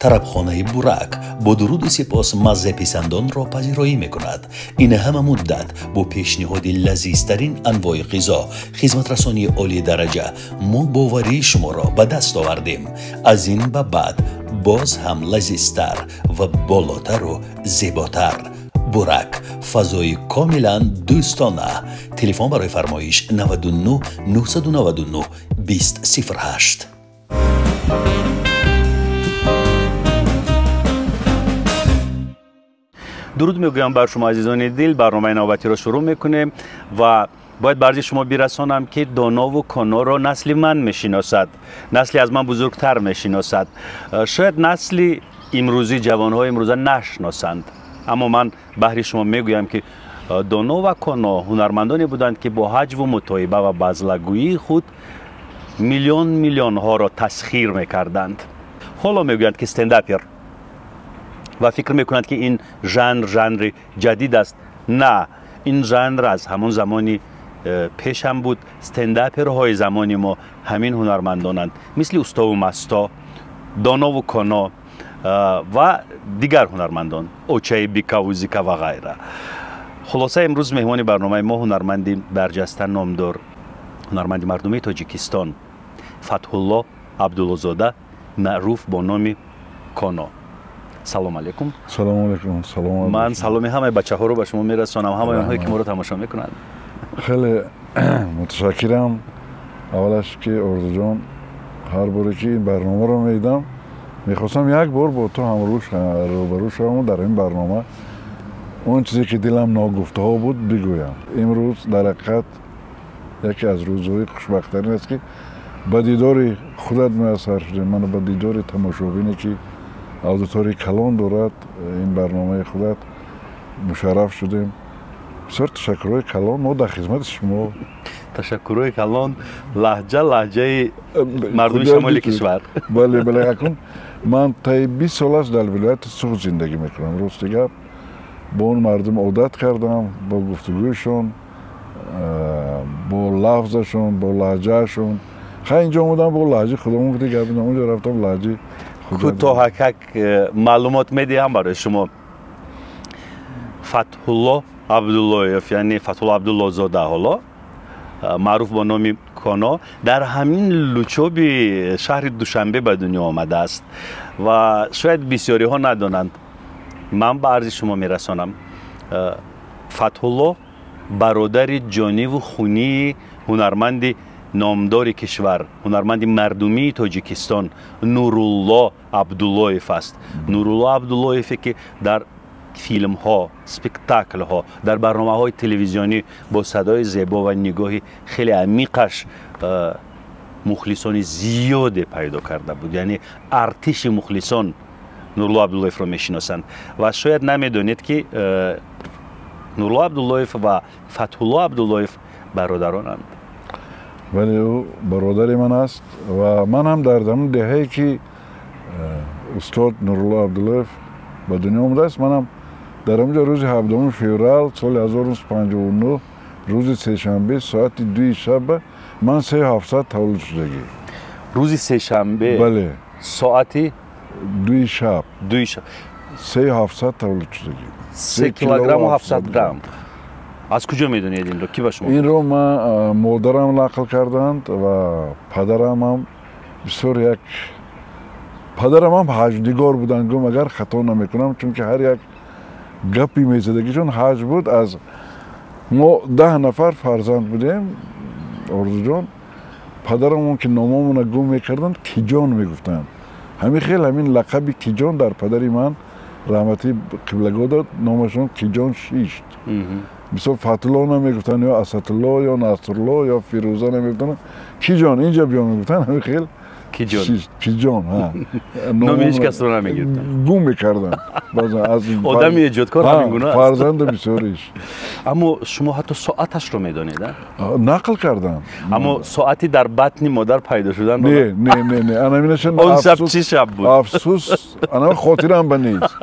طربخانه بورک با درود و سپاس مزه پسندان را پذیرایی میکند. این همه مدت با پیشنهاد لذیذترین انواع غذا، خدمت رسانی عالی درجه، ما باوری شما را به دست آوردیم. از این به بعد باز هم لذیذتر و بالاتر و زیباتر. بورک، فضای کاملا دوستانه. تلفن برای فرمایش 99 999 2008. درود میگویم بر شما عزیزان دل. برنامه نوبتی را شروع میکنیم و باید برای شما برسانم که دانا و کانا را نسل من میشناسد، نسلی از من بزرگتر میشناسد. شاید نسلی امروزی، جوانهای امروزه نشناسند، اما من بهر شما میگویم که دانا و کانا هنرمندانی بودند که با حجم و متعیبه و بزلگویی خود میلیون ها را تسخیر میکردند. حالا میگویند که استنداپر و فکر میکنند که این ژانر جدید است. نه، این ژانر از همون زمانی پیش هم بود. استنداپر های زمانی ما همین هنرمندانند، مثل استا و مستا، دانا و کانا و دیگر هنرمندان، اوچای بیکا و زیکا و غیره. خلاصه امروز مهمان برنامه ما هنرمندی برجسته نامدار، هنرمند مردمی تاجیکستان، فتح الله عبدالله‌زاده، معروف با نام کانا. سلام علیکم. سلام علیکم. سلام علیکم. من سلام همه بچه ها رو به شما میرسانم، همه اونهایی که ما رو تماشا میکنند. خیلی متشکرم. اولش که آرزو جان، هر باری که این برنامه رو میدم میخواستم یک بار با تو روبرو شوم در این برنامه اون چیزی که دلم ناگفته ها بود بگویم. امروز در حقیقت یکی از روزهای خوشبختانه است که به دیدار خودت میسر شدیم. من به دیدار تماشابینی که اودیتوری کلان دارد این برنامه خودت مشرف شدیم. بسیار تشکرهای کلان، ما در خدمت شما. تشکرهای کلان، لهجه مردم شمالی کشور. بله اکنون من تا 20 سال است در ولایت سوخت زندگی میکنم. راست گپ، با اون مردم عادت کردم، با گفتگوشون، با لفظشون، با لهجهشون. خیلی اینجا آمدم با لهجه خودمون که گپ اونجا رفتم لهجه کوتاه معلومات میدیم برای شما. فتح الله عبداللهیف یعنی فتح الله عبدالله‌زاده، حالا معروف با نام کانا، در همین لوچوب شهر دوشنبه به دنیا آمده است و شاید بسیاری ها ندانند. من به عرض شما میرسانم. فتح الله برادر جانی و خونی هنرمند نامدار کشور، هنرمند مردمی تاجیکستان، نورالله عبداللهیف است. نورالله عبداللهیف که در فیلم ها، سپکتاکل ها، در برنامه های تلویزیونی با صدای زیبا و نگاهی خیلی عمیقش مخلصان زیاد پیدا کرده بود. یعنی ارتش مخلصان نورالله عبداللهیف را میشناسند و شاید نمیدونید که نورالله عبداللهیف و فتح الله عبداللهیف برادرانند. ولی او برادر من است و من هم در همون دهه‌ای که استاد نورالله عبداللهیف به دنیا آمده است، من هم در اونجا روز 7 فوریه سال 1959 روز سه‌شنبه ساعت 2 شب من 3700 تولد شدگی. روز سه‌شنبه؟ بله. ساعت 2 شب 3700 تولد شدگی. 3 کیلوگرم و 700 گرم. از کجا میدونید این رو؟ کی به شما؟ این رو من مادرم نقل کردند و پدرم هم بسیار یک پدرم هم حج نگار بودن گم اگر خطا نمیکنم، چون که هر یک گپی میزدگی چون حج بود. از ما 10 نفر فرزند بودیم. آرزو جان، پدرمون که ناممون گم میکردن کیجان میگفتن. همین خیلی همین لقب کیجان در پدری من رحمتی قبلگاه داد، نامشون کیجان شیشت. مثلا فتح الله نمیگفتن یا اسدالله یا نصرالله یا فیروزه نمیگفتن، کیجان اینجا بیا میگفتن. همین خیلی کیجان ها نام هیچ کس رو نمیگفتن، گم میکردن. از آدم ایجادکار همین گونه است. فرزند بسیاریش. اما شما حتی ساعتش رو میدونید؟ نقل کردم. اما ساعتی در بطن مادر پیدا شدن؟ نه انا مینشن اون شب چی شب بود؟ افسوس انا خاطرم بنیست.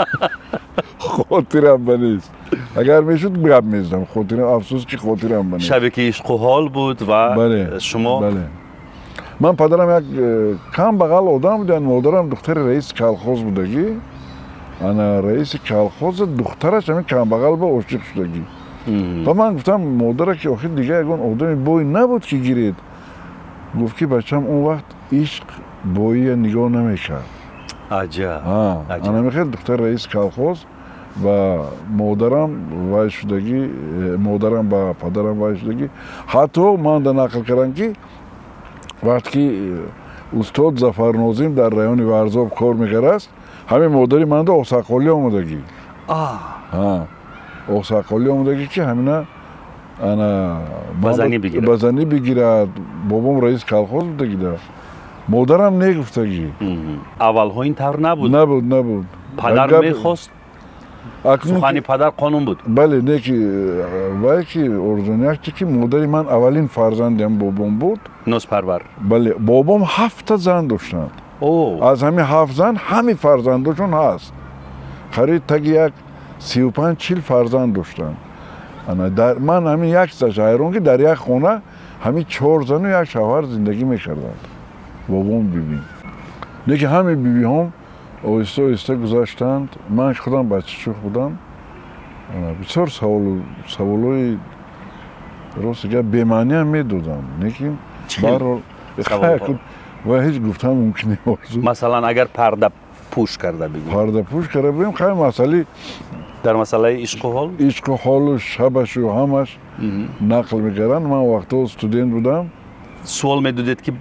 خاطرم بنیست. اگر میشد گپ میزدم. خاطرم افسوس که خاطرم بنیست. شبی که عشق و حال بود و بله. شما بله. من پدرم یک کم بغل آدم بودن، مادرم دختر رئیس کلخوز بودگی. انا رئیس کلخوز دخترش همین کم بغل با عاشق شدگی. و من گفتم مادر که آخر دیگه یگان آدمی بوی نبود که گیرید. گفت که بچم اون وقت عشق بویی نگاه نمیکرد. عجب. انا میخواد دختر رئیس کلخوز و مادرم وای شدگی، مادرم با پدرم وای شدگی. حتی من در نقل کردم که وقتی استاد ظفرناظم در رایون ورزاب کار میکرد، همین مادری من در اوساقالی آمدگی. اوساقالی آمدگی که همینا انا بزنی بگیرد. بابام رئیس کلخوز بودگی ده. مادرم نگفتگی. اول ها این طور نبود. نبود. پدر میخواست. سخنی پدر قانون بود. بله نه که وای که ارزونیک که مادری من اولین فرزندم بابام بود. نوز پرور. بله بابام 7 زن داشتند. از همین 7 زن همین فرزندشون هست. خرید تگ یک 35-40 فرزند داشتن. من همین یک شهرون که در یک خونه همین 4 زن و یک شوهر زندگی میکردند. بابام ببین. نه که همین بیبی هم آهسته گذاشتند. من خودم بچه چوخ بودم. بسیار سوالای راست که بی‌معنی هم میدادم. لیکن برای و هیچ گفتم ممکنه موضوع. مثلا اگر پرده پوش کرده بگیم. پرده پوش کرده بگیم خیلی مسئله. در مسئله عشق و حال؟ عشق و حال و شبش و همش نقل میکردن. من وقتا استودنت بودم. سوال میدادید که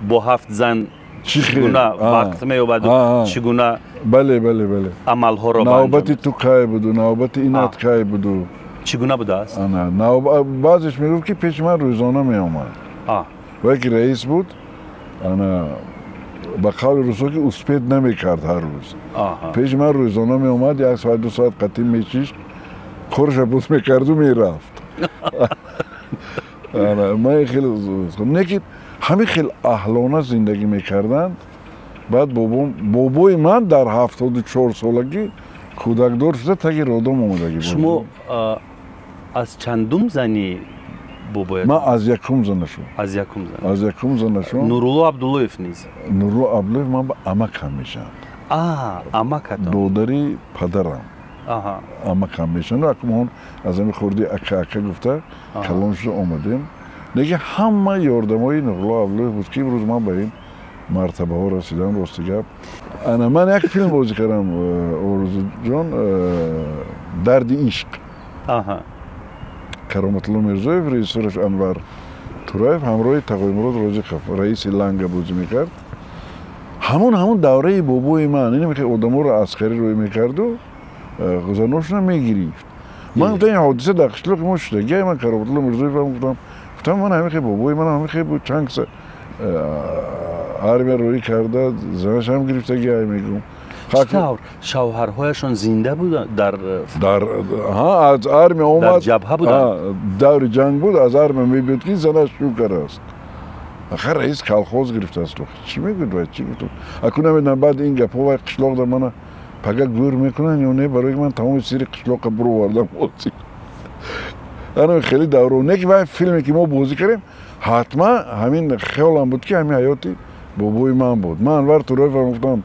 با 7 زن چگونه وقت می‌یابد و چگونه بله عمل ها را نوبت تو کی بود و نوبت اینت کی بود و چگونه بوده است؟ بعضش میگفت که پیش من روزانه می‌آمد. وقتی رئیس بود با قول رسول که اسپید نمی‌کرد هر روز. پیش من روزانه می‌آمد 1 ساعت 2 ساعت قطعی می‌چشید. کارش بوس می‌کرد و می‌رفت. من خیلی نکید همین خیلی اهلانه زندگی میکردند. بعد بابای من در 74 سالگی کودکدار شده تگی رادام آمدگی. شما از چندم زنی بابای؟ من از یکم زنشم. از یکم زنشم. نورالله عبداللهیف نیست. نورالله عبداللهیف من با امک هم میشم. امکتان. دودری پدرم. امک هم میشن. اکنون از همین خوردی اکه گفته کلان شده آمدیم. دیگه همه یاردمای نورالله عبداللهیف بود که امروز من به این مرتبه ها رسیدم. راستی گپ من یک فیلم بازی کردم آرزو جان، درد عشق. کرامت الله میرزایف، رئیسش انور تورایف، همراه تقوی مراد رازقف رئیس لنگ بازی میکرد. همون دوره بابای من اینه که آدما رو عسکری روی میکرد و گزارناشون میگرفت. من گفتم این حادثه در قشلق ما شده. من کرامت الله میرزایف گفتم من همین بابای من همین خیلی بود چند سه آرمی روی کرده زنش هم گرفتگی میگم. چطور شوهرهایشون زنده بودن در از آرمی اومد در جبهه بودن؟ دور جنگ بود. از آرمی میبود که زنش شو کرده است. آخر رئیس کلخوز گرفته است. چی میگود و چی گفتم اکنون میدن بعد این گپ ها و قشلاق در من پگه گور میکنن یا نه برای من تمام سری قشلاق برو وردم بازی. انا خیلی دورونه که وای فیلمی که ما بازی کردیم حتما همین خیالم بود که همین حیاتی بابای من بود. من انور تورایف گفتم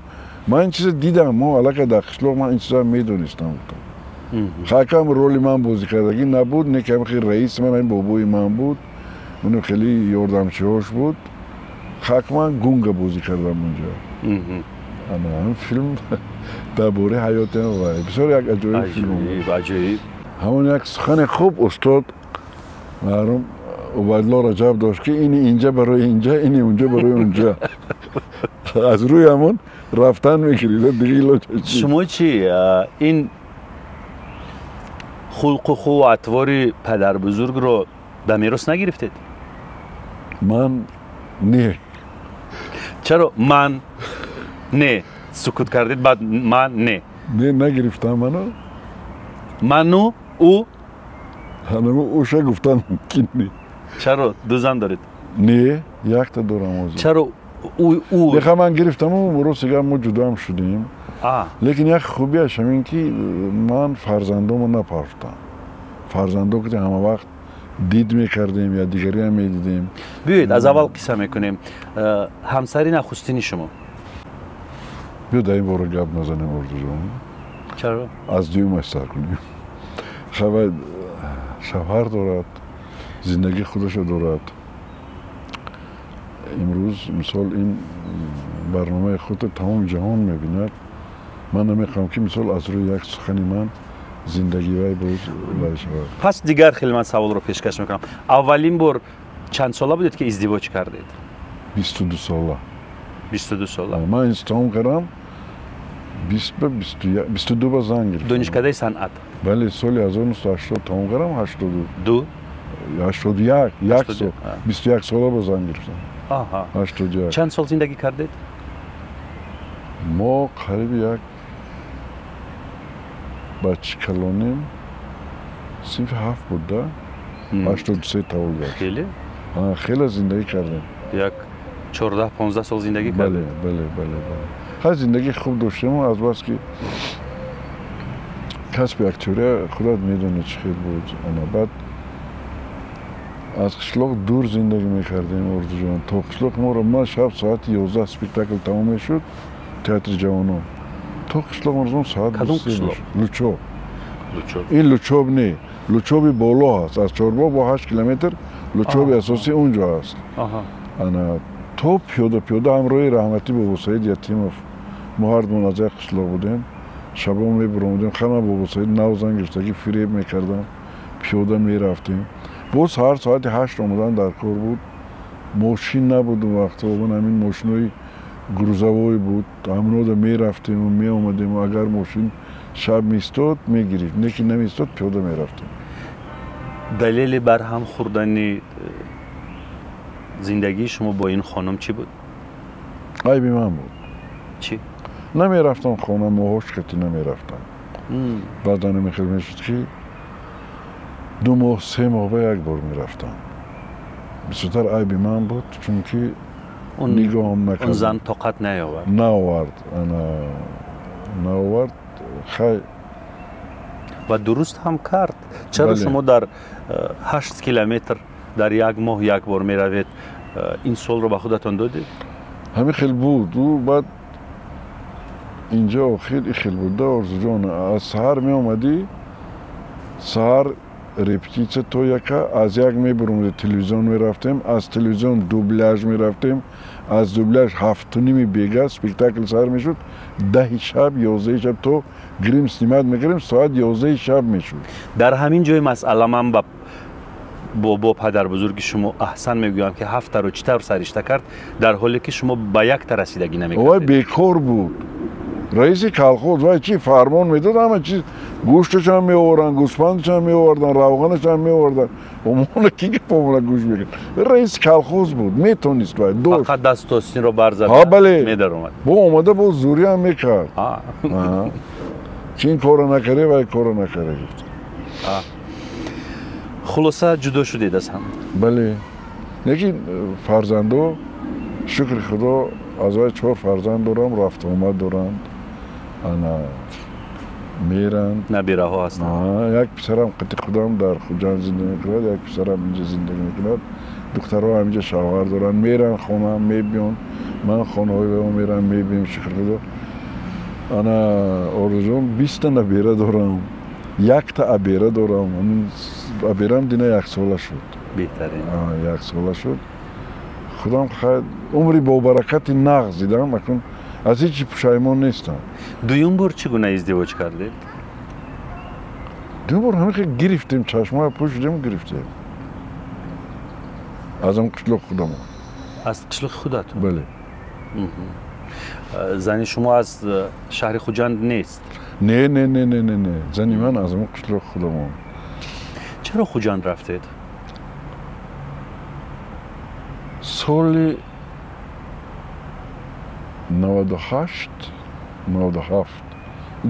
من این چیز دیدم. ما علاقه در قشلاق من این چیزا میدونستم. خاکم رولی من بازی کردگی نبود. نه که خیلی رئیس من این بابای من بود. من خیلی یاردمچی‌هاش بود. خاک من گونگ بازی کردم اونجا. انا این فیلم درباره حیات من بسیار یک عجایب فیلم بود. عجیب. همون یک سخن خوب استاد مرحوم عبیدالله رجب داشت که اینجا برای اینجا، اینی اونجا برای اونجا. از روی همون رفتن میکرید دیگه. شما چی این خلق و خو و اطوار پدر بزرگ رو به میراث نگرفتید؟ من نه. چرا من نه سکوت کردید بعد من نه نگرفتم منو او همه اوشه گفتن ممکن نه. چرا 2 زن دارید؟ نه یک تا دارم. چرا او دیگه من گرفتم و روسیگه ما جدا هم شدیم. لیکن یک خوبیش همین که من فرزندامو نپرفتم. فرزندو که همه وقت دید میکردیم یا دیگری هم میدیدیم. بیایید از اول قصه میکنیم. همسری نخستینی شما بیا در این باره گپ نزنیم اردو جان. چرا؟ از دیومش سر کنیم. خواهد شوهر دارد، زندگی خودش دارد. امروز مثال این برنامه خود تمام جهان میبیند. من نمیخوام که مثال از روی یک سخنی من زندگی وای باز شود. پس دیگر خیلی من سوال رو پیشکش میکنم. اولین بار چند ساله بودید که ازدواج کردید؟ 22 ساله. 22 ساله. من استام کردم 22 با زنگ گرفتم. دانشکده صنعت. بله سال 1980 تمام کردم. 82 81 یک سال 21 ساله با زنگ گرفتم. آها. 81. چند سال زندگی کردید؟ ما قریب یک بچه کلانیم صنف 7 بود ده 83 تولد. خیلی؟ خیلی زندگی کردیم. یک 14-15 سال زندگی بله کردید؟ بله خیلی زندگی خوب داشتیم و از بس که کسب اکتوری خودت میدونه چه خیلی بود. بعد از قشلاق دور زندگی میکردیم اردو جان. تا قشلاق ما رو ما شب ساعت 11 سپیکتاکل تمام میشد تئاتر جوانان. تا قشلاق ما ساعت کدوم قشلاق؟ لوچوب. لوچوب. این لوچوب نه، لوچوبی بالا هست. از چوربا با 8 کیلومتر لوچوب اساسی اونجا هست. انا تو پیاده همراه رحمتی بابا سعید یتیموف ما هر دو از یک قشلاق بودیم. شبا میبرمودیم خیلی بابا سعید نو زنگ گرفتگی فریب میکردم. پیاده میرفتیم. باز هر ساعت 8 آمدن در کار بود. ماشین نبود اون وقت. همین ماشینای گروزوایی بود. همونو میرفتیم و می آمدیم و اگر ماشین شب میستاد میگیرید. نه که نمیستاد پیاده میرفتیم. دلیل برهم خوردن زندگی شما با این خانم چی بود؟ عیبی من بود. چی؟ نمیرفتم خانه ماهاش کتی نمیرفتم. بعدا نمیخیل میشد که 2 ماه 3 ماه به یک بار میرفتم. بسیار عیبی من بود چون که نگاهم نکرد. اون زن طاقت نیاورد. ناورد خیلی. و درست هم کرد. چرا بله. شما در 8 کیلومتر در یک ماه یک بار می روید؟ این سال رو به خودتان دادید؟ همین خیلی بود. و بعد اینجا خیلی بود. آرزو جان از سهر می آمدی سهر رپتیچه تو یکا از یک می برم تلویزیون می رفتیم. از تلویزیون دوبلاژ می رفتیم. از دوبلاژ 7:30 بیگا سپیکتاکل سر می شد. 10 شب 11 شب تو گریم سینمات می گریم ساعت 11 شب می شد. در همین جای مسئله من با پدر بزرگ شما احسن میگویم که 7 تا رو چطور سرشته کرد در حالی که شما به 1 تا رسیدگی نمیکردید. وای بیکار بود. رئیس کالخوز وای چی فرمان میداد همه چیز گوشتش هم میآوردن گوسفندش هم میآوردن روغنش هم میآوردن اون کی پامون گوش میکرد. رئیس کالخوز بود میتونست وای دو فقط دست آستین رو برزد. بله میدر اومد. با اومده با زوری هم میکرد. چی این کارو نکردی وای کارو نکردی. خلاصه جدا شدید از هم. بله. لیکن فرزندو شکر خدا از 4 فرزند دارم رفت آمد دارم. انا میرن نبیره ها هستن. یک پسرم قطع خودم در خوجان زندگی میکند. یک پسرم اینجا زندگی میکند. دخترها همینجا شوهر دارن میرن خونه میبیان. من خانه های به میرم میبینم شکر خدا. انا آرزوم 20 تا نبیره دارم. 1 تا ابیره دارم. ابیرم دینه 1 ساله شد. بهترین. 1 ساله شد. خودم خیلی عمری با برکت نغز دیدم اکنون از هیچی پشیمان نیستم. دویم بار چگونه ازدواج کردید؟ دویم بار همین که گرفتیم چشمای پوشیدیم گرفتیم. از اون قشلاق خودم. از قشلاق خودتون؟ بله. زنی شما از شهر خوجند نیست؟ نه زنی من از اون قشلاق خودم. چرا خوجند رفتید؟ سال 98 97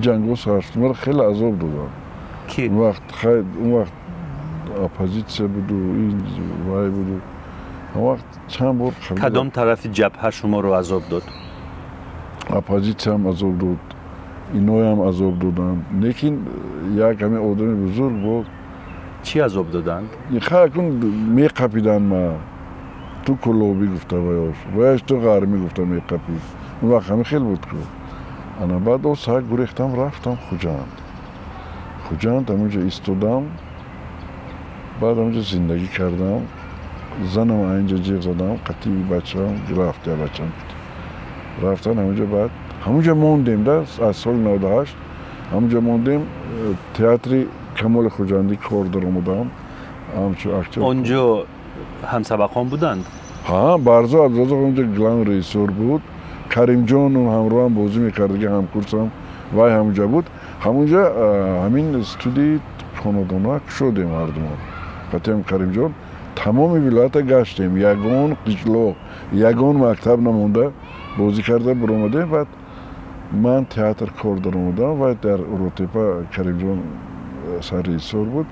جنگ سرشت مرا خیلی عذاب دادن. کی؟ اون وقت اپوزیسیون بود و این وای بود. اون وقت چند بار کدام طرف جبهه شما رو عذاب داد؟ اپوزیسیون هم عذاب داد. اینو هم عذاب دادن. لیکن یک همه آدم بزرگ بود چی عذاب دادند؟ خب کن میقاپیدن ما تو کلوبی گفته وایش تو غرمی گفته میقاپی اون وقت همه خیلی بود که انا بعد او ساعت گریختم رفتم خوجند همونجا ایستادم بعد همونجا زندگی کردم زنم اینجا جیغ زدم قطعی بچه‌ام رفته بچه‌ام رفتن همونجا بعد همونجا موندیم از سال 98 همونجا موندیم تئاتر کمال خوجندی کار درآمدم همچون اکتور اونجا همسبقان بودند؟ ها بارزا عبدالرزاق اونجا گلان رئیسور بود کریم جان اون همراه هم بازی میکرد دیگه همکورسم وای همونجا بود همونجا همین استودی خانوادانه شدیم هر دومان قطعیم کریم جان تمام ولایت گشتیم یگان قشلو یگان مکتب نمونده بازی کرده برآمده بعد من تئاتر کار درآمدم و در اروتیپا کریم جان سر رئیسور بود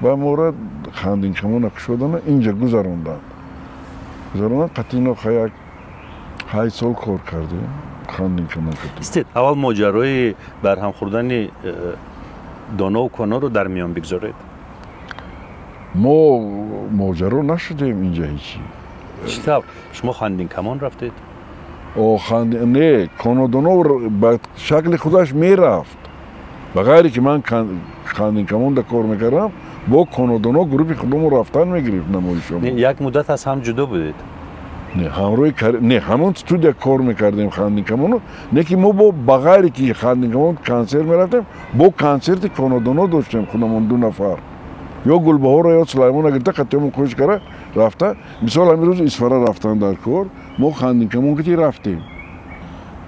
و مورد خاندین کمان شدن اینجا گذراندن قطعی یک 8 سال کار کردیم خاندین کمان کردیم استید اول ماجرای برهم خوردن دانا و کانا رو در میان بگذارید ما ماجرا نشدیم اینجا هیچی چطور؟ شما خاندین کمان رفتید؟ نه کانادانا به شکل خودش میرفت بغیر که من خاندین کمان در کار میکردم با کانادانا گروپی خودمون رفتن میگرفت نمایش ما یک مدت از هم جدا بودید؟ نه همروی نه همون استودیو کار میکردیم خاندین کمانو نه که ما با بغیر که خاندین کمان کنسرت میرفتیم با کنسرت کانادانا داشتیم خودمون 2 نفر یا گلبهار یا سلیمان اگر تا قطعمون خوش کرده رفته مثال امروز اسفره رفتن در کار ما خاندین کمان که رفتیم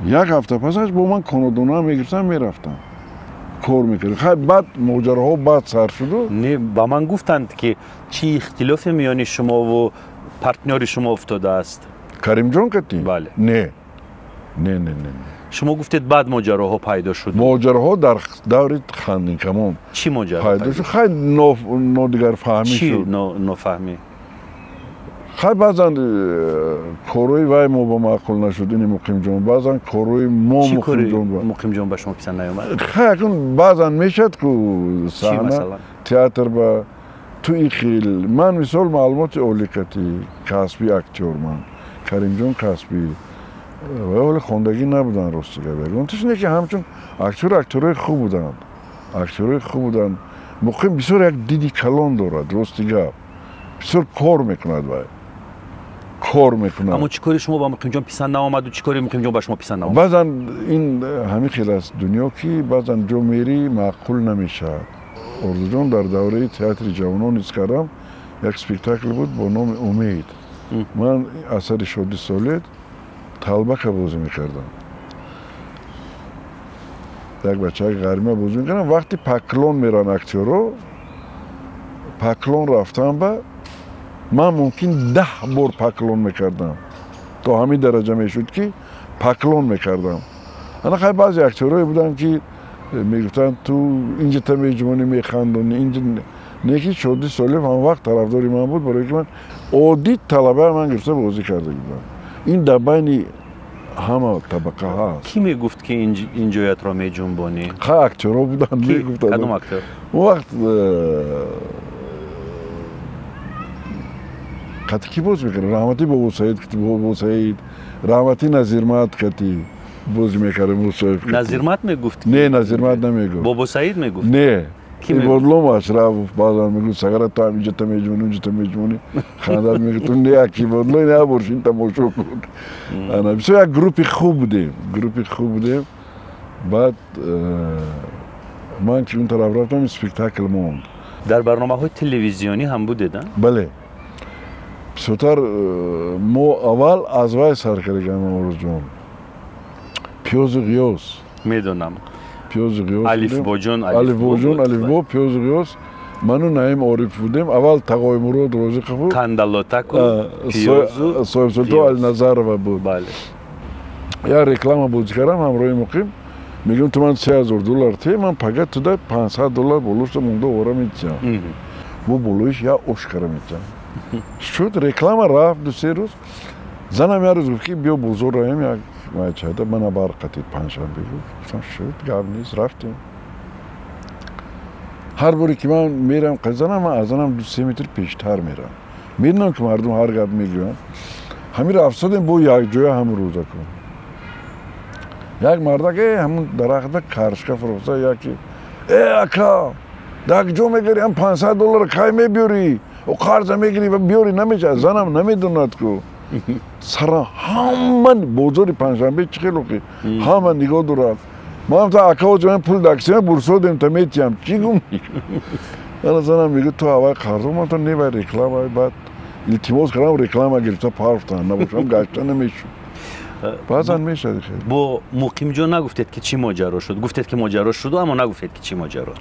یک هفته پسش با من کانادانا میگرفتم میرفتم کار میکردیم خیلی بعد ماجراها بعد سر شد نه با من گفتند که چی اختلاف میان شما و پارتنر شما افتاده است کریم جان کتی بله نه شما گفتید بعد ماجراها پیدا شد ماجراها در دور خاندین کمان چی ماجرا پیدا شد خیلی نادیگر فهمی شد چی نفهمی خیلی بعضا کاروی وای ما با معقول نشد این مقیم جان بعضا کاروی ما مقیم جان به شما پسند نیومد خیلی بعضا میشد که صحنه تئاتر با تو این خیل من مثال معلومات اولیکتی کسبی اکتور من کریم جان کسبی ولی خوندگی نبودن راستی بگم تشنه که همچون اکتورای خوب بودن مقیم بسیار یک دیدی کلان دارد راستی گپ بسیار کار میکند اما چی کاری شما با مقیم جان پسند نآمد و چی کاری مقیم جان با شما پسند نآمد بعضا این همین خیلی است دنیا که بعضا جو میری معقول نمیشه ارزو جان در دوره تئاتر جوانان ایست کردم یک سپیکتاکل بود با نام امید من اثر شادی سولید طلبک بازی میکردم یک بچه غرمی بازی میکردم وقتی پکلون میرن اکتورو پکلون رفتم با من ممکن 10 بار پکلون میکردم تا همین درجه میشد که پکلون میکردم انا خیلی بعضی اکتورایی بودن که میگفتن تو اینجا تا میجمونی میخندونی اینجا نیکی شادی سالیف هم وقت طرفداری من بود برای که من عادی طلبه من گرفته بازی کرده بودم این در بین همه طبقه هست کی میگفت که اینجایت را میجنبانی؟ خیلی اکتورها بودن میگفتن کدوم اکتور؟ وقت قطعی کی باز میکنه رحمتی بابا سعید رحمتی نظیرمت کتی بازی میکرده موسیقی نظیرمت میگفت نه نظیرمت نمیگفت بابا سعید میگفت نه کی بودلو اشرف بازار میگفت سگرا تو اینجا تا میجونی اونجا تا میجونی خاندان میگه تو نه کی بودلو نه برشین تماشا کن انا بسیار یک گروپی خوب بودیم بعد من که اون طرف رفتم اسپکتاکل موند در برنامه‌های تلویزیونی هم بودید بله بسیار ما اول از وای سر کردیم امروز جان پیاز قیاس میدونم پیاز قیاس الف با پیاز قیاس منو نعیم عارف بودیم اول تقای مراد روزی بود کندلاتک و پیاز صاحب سلطان النظر و بود بله یا رکلام بازی کردم همراه مقیم میگم تو من $3000 تی من فقط تو $500 بولوش مونده ورا میچم و بولوش یا اشکره میچم شد رکلام رفت 2-3 روز زنم یه روز گفت که بیا بزرگ رایم یک مایچه من بار قطعید پنجشنبه گفتم شد گاب نیست رفتیم هر باری که من میرم قزنم من از آنم 2-3 متر پیشتر میرم میدونم که مردم هر گپ میگن همین افسردیم با یک جای هم روزه کن یک مرده که همون درخت کرشکه فروخته یکی ای اکا یک جو میگیری هم $500 کای میبیوری و قرض میگیری و بیوری نمیشه زنم نمیدوند که سرا همه بزرگ پنجشنبه چی خیلی که همه نگاه دارد ما هم تا اکا و جمعه پول دکسیم برسو دیم تا میتیم چی گم من زنم میگه تو هوای قرض من تو نیوی ریکلام های بعد التماس کردم ریکلام گرفته پارفتن نباشم گشته نمیشون بعضن میشه دیگه با مقیم جان نگفتید که چی ماجرا شد گفتید که ماجرا شد اما نگفتید که چی ماجرا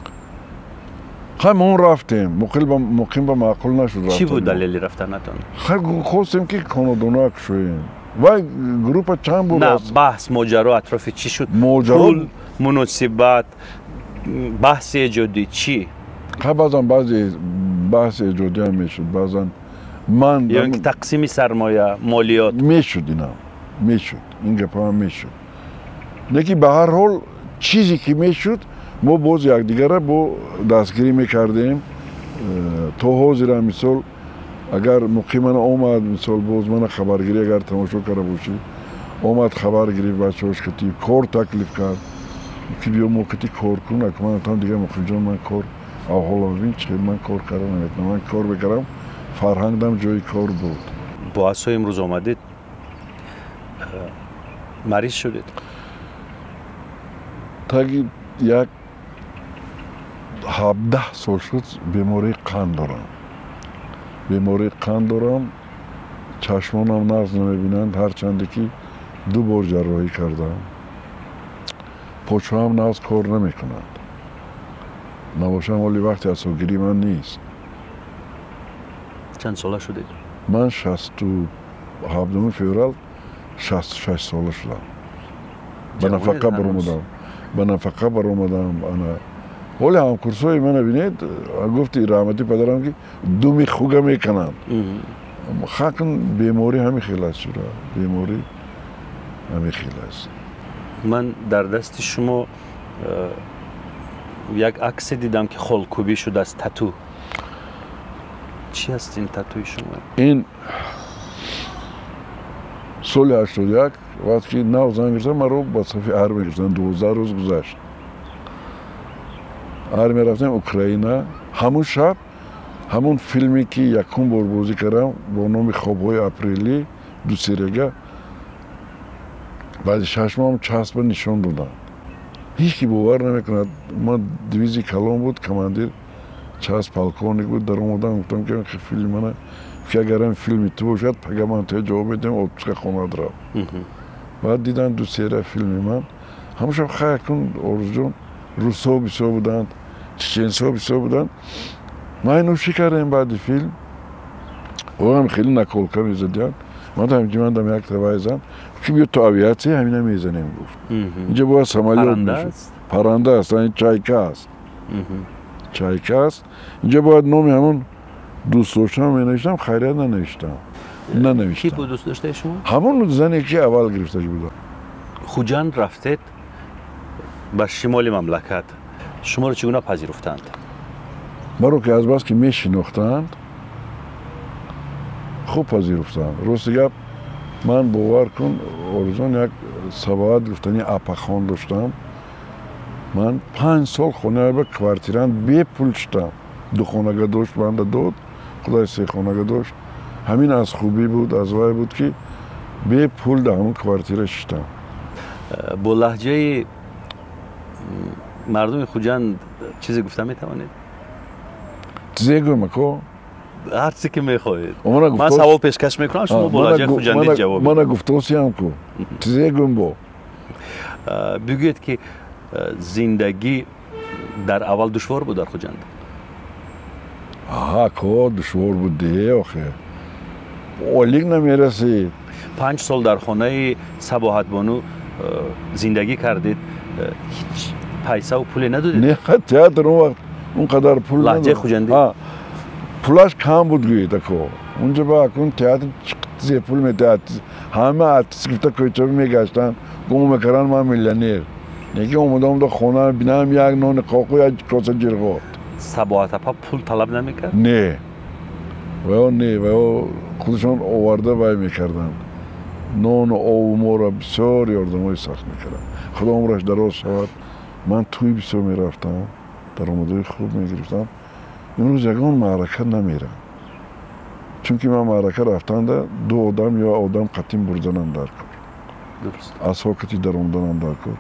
همون رفتیم مقیم با معقول نشد چی بود دلیل رفتنتون خیلی خواستیم که کانادوناک شویم و گروپ چند بود نه بحث ماجرا اطراف چی شد ماجرا پول مناسبت بحث ایجادی چی خیلی بعضی بحث ایجادی هم میشد بعضن من یا اینکه تقسیم سرمایه مالیات میشد اینا میشد این گپا هم میشد لیکن به هر حال چیزی که میشد ما باز یک دیگر را با دستگیری میکردیم تا حاضر مثال اگر مقیمان آمد مثال باز من خبرگیری اگر تماشا کرده باشی آمد خبر گرفت بچه‌هاش که کار تکلیف کرد که بیا موقعی کار کنه که من دیگه مقیم جان من کار حالا ببین چه من کار کردم نمیتونم من کار بکردم فرهنگم جای کار بود با اسای امروز آمدید مریض شدید تاگی یک 17 سال شد بیماری قند دارم چشمانم نقص نمیبینند هرچند که 2 بار جراحی کردم پاچه هم نقص کار نمیکنند نباشم ولی وقتی اساگیری من نیست چند ساله شدید؟ من 67 فوریه 66 ساله شدم به نفقه بر اومدم انا ولی همکورسای من بینید گفتی رحمتی پدرم که دومی خوگه میکنند خاکن بیماری همین خیلی است شده بیماری همین خیلی است من در دست شما یک عکس دیدم که خالکوبی شده از تتو چی هست این تتوی شما؟ این سال 81 وقتی که نو زنگ گرفتم من رو با صفی ارمی گرفتم 12 روز گذشت ارمی رفتم اوکراینا همون شب همون فیلمی که یکم بار بازی کردم با نام خواب‌های اپریلی 2 سریگه بعد 6 ماه هم چسب نشان دادن هیچ کی باور نمیکند ما دیویزی کلام بود کماندیر چسب پالکونیک بود در اومدم گفتم که فیلم منه که اگر فیلمی تو باشد پگه من تا جواب میدم اتوبوس خونه درام بعد دیدن 2 سری فیلم من همش خیلی کن اورجون روسا بیسا بودند چچنسا بیسا بودند من نوشی کردم بعد فیلم و هم خیلی نکولکا میزدیم من دم یک توایزم که بیا تو آویاتی همینه میزنیم گفت اینجا باید سمالیات میشد پرنده است این چایکه است اینجا باید نومی همون دوست داشتم مینوشتم خیریت ننوشتم کی بود دوست داشته شما؟ همون زنی که اول گرفتش بود خوجند رفتید به شمال مملکت شما رو چگونه پذیرفتند؟ مرا که از بس که میشناختند خوب پذیرفتند راست گپ من باور کن آرزون یک سباعت گفتنی اپاخان داشتم من 5 سال خونه به کوارتیران بی پول شدم 2 خانگاه داشت بنده داد خدای 3 خانگاه داشت همین از خوبی بود از وای بود که بی پول در همون کوارتیره شدم با لهجه مردم خوجند چیزی گفته میتوانید؟ چیزی گویم که؟ هر چیزی که میخواهید من سوال پیشکش میکنم شما با لهجه خوجندی جواب من گفتوسی هم که چیزی گویم با بگوید که زندگی در اول دشوار بود در خوجند که دشوار بود دیگه آخه اولیگ نمیرسید 5 سال در خانه سباحت بانو زندگی کردید هیچ پیسه و پولی ندادید؟ نه تئاتر اون وقت اونقدر پول نداد لهجه خوجندی؟ پولش کم بود گوید که اونجا با اکون تئاتر چقدر پول میداد همه آرتیست گفته کوچه میگشتن گم میکردن من میلیونر نگه اومدم در خانه بینم یک نان قاقو یک کاسه جرغات سباعتپا پول طلب نمیکرد؟ نه و خودشان آورده وای میکردن نان و آب ما را بسیار یاردمای سخت میکردن. خدا عمرش دراز شود. من توی بسیار میرفتم، درآمدهای خوب میگرفتم. امروز یگان معرکه نمیرم، چون که من معرکه رفتنده دو آدم یا آدم قطیم بردنم در کار، درست. اساکتی درآمدنم در کار.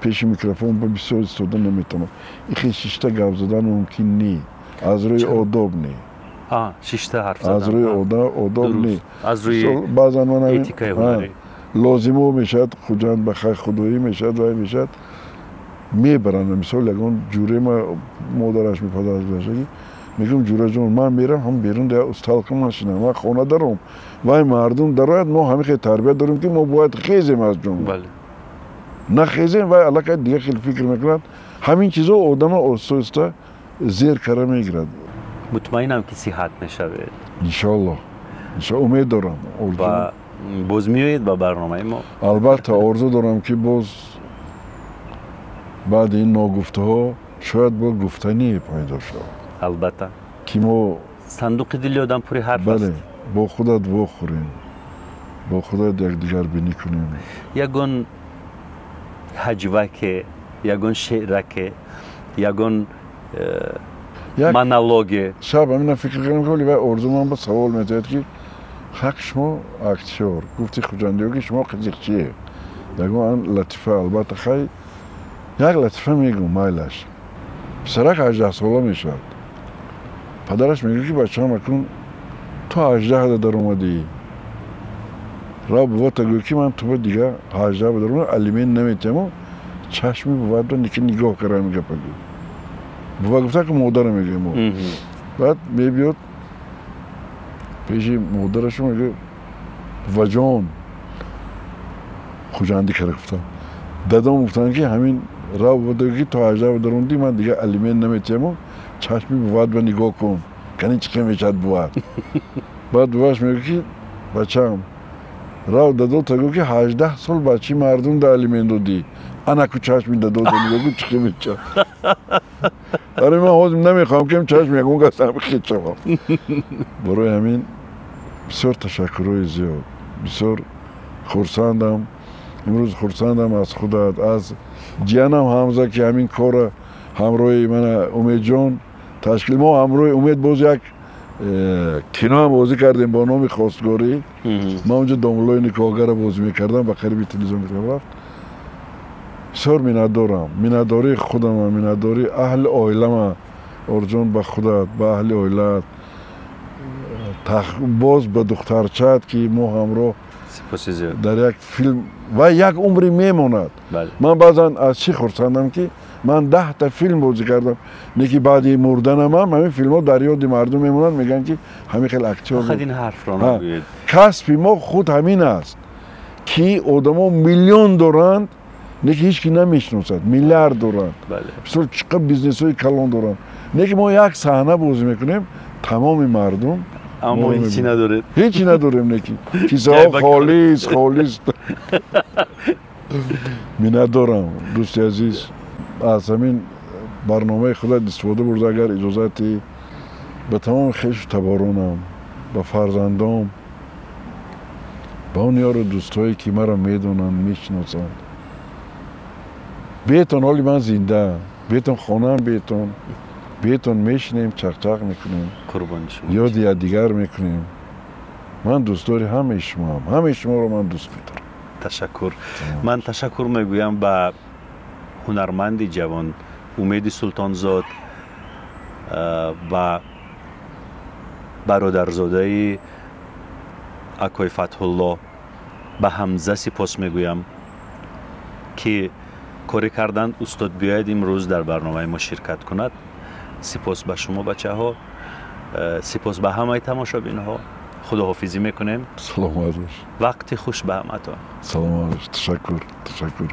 پیش میکروفون با بسیار استفاده نمیتونم. این شیشته گپ زدن ممکن نی، از روی آداب نی. شیشته حرف زدن از روی آداب نی. از روی بعضا من اتیکای هنری لازمه میشد خودجان بخیر خدایی میشد و میشد میبرن. مثال یگان جوره ما مادرش میپدرش باشگی میگم جوره جون من میرم هم بیرون در استالک ماشینم من خونه دارم و مردم دارد ما همه خیلی تربیت داریم که ما باید خیزیم از جون. بله. نه خیزیم و علاقه دیگه خیلی فکر میکنند. همین چیزا آدم آسته زیر کاره میگیرد. مطمئنم که صحت میشود. انشالله امید دارم. و باز میایید با برنامه ما؟ البته آرزو دارم که باز بعد این ناگفته ها شاید با گفتنی پیدا شود. البته که ما صندوق دل آدم پوری حرف است. بله با خودت واخوریم، با خودت یکدیگر بینی کنیم. یگان هجوک، یگان شعرک، یگان مونولوگ. شب همین فکر کنم که و آرزو من با سوال می‌زد که حق شما اکتور گفتی خوجندگی که شما قضیه یگان لطیفه البته خیلی یک لطیفه میگم مایلش پسرک 18 ساله میشد. پدرش میگه که بچه هم اکن تو 18 در اومدی را بوا تگوی که من تو دیگه 18 در اومد علیمین نمیتیم و چشمی بواد رو نکی نگاه کرده میگه پگو بوا گفته که مادر میگه ما بعد میبیاد پیشی مادرش میگه و جان خوجندی کرده گفتم دادم گفتن که همین را بودگی تو 18 در اومدی من دیگه علیمین نمیتیم و چشمی بواد و نگاه کن کنی چی میشد بواد. بعد بواش میگه که بچم راو دادو تگو که 18 سال بچی مردم در علیمین دادی انا که چشمی دادو نگاه چی میشد. برای من حوضم نمیخوام که چشمی یکون گستم خیلی شما. برای همین بسیار تشکرهای زیاد، بسیار خورسندم. امروز خورسندم از خودت، از جانم حمزه که همین کار همراه من امید جان تشکیل ما همراه امید باز یک کینو هم بازی کردیم با نام خواستگاری. من اونجا داملای نکاهگر بازی میکردم با قریبی تلویزیون میکردم رفت. بسیار منتدارم، منتداری خودم، منتداری اهل عائلم ارجان به خودت، به اهل عائلت باز به دخترچت که ما همراه در یک فیلم و یک عمری میموند. من بعضا از چی خورسندم که من 10 تا فیلم بازی کردم نیکی بعد مردنم همین فیلم ها در یاد مردم میمونن میگن که همین خیلی اکتور خود این حرف را نگوید. کسب ما خود همین است که آدما میلیون دارند نیکی هیچ کی نمیشناسد، میلیارد دارند. بسیار چقدر بیزنس های کلان دارند. نیکی ما یک صحنه بازی میکنیم تمام مردم اما هیچی نداره، هیچی نداریم نیکی کیسه ها خالیست. منت دارم دوستی عزیز از همین برنامه خودت استفاده برد اگر اجازتی به تمام خیش تبارونم به فرزندام به اون یار دوستایی که مرا میدونن میشناسن بیتون حالی من زنده بیتون خانم بیتون میشنیم چق میکنیم یاد یادیگر میکنیم. من دوستداری همه شما رو من دوست میدارم. تشکر. من تشکر میگویم به هنرمند جوان امید سلطانزاد و برادرزاده اکای فتح الله به حمزه سپاس میگویم که کاری کردند استاد بیاید امروز در برنامه ما شرکت کند. سپاس به شما بچه ها، سپاس به همه تماشابین ها. خداحافظی میکنیم. سلام علیکم. وقت خوش به همتون. سلام علیکم. تشکر.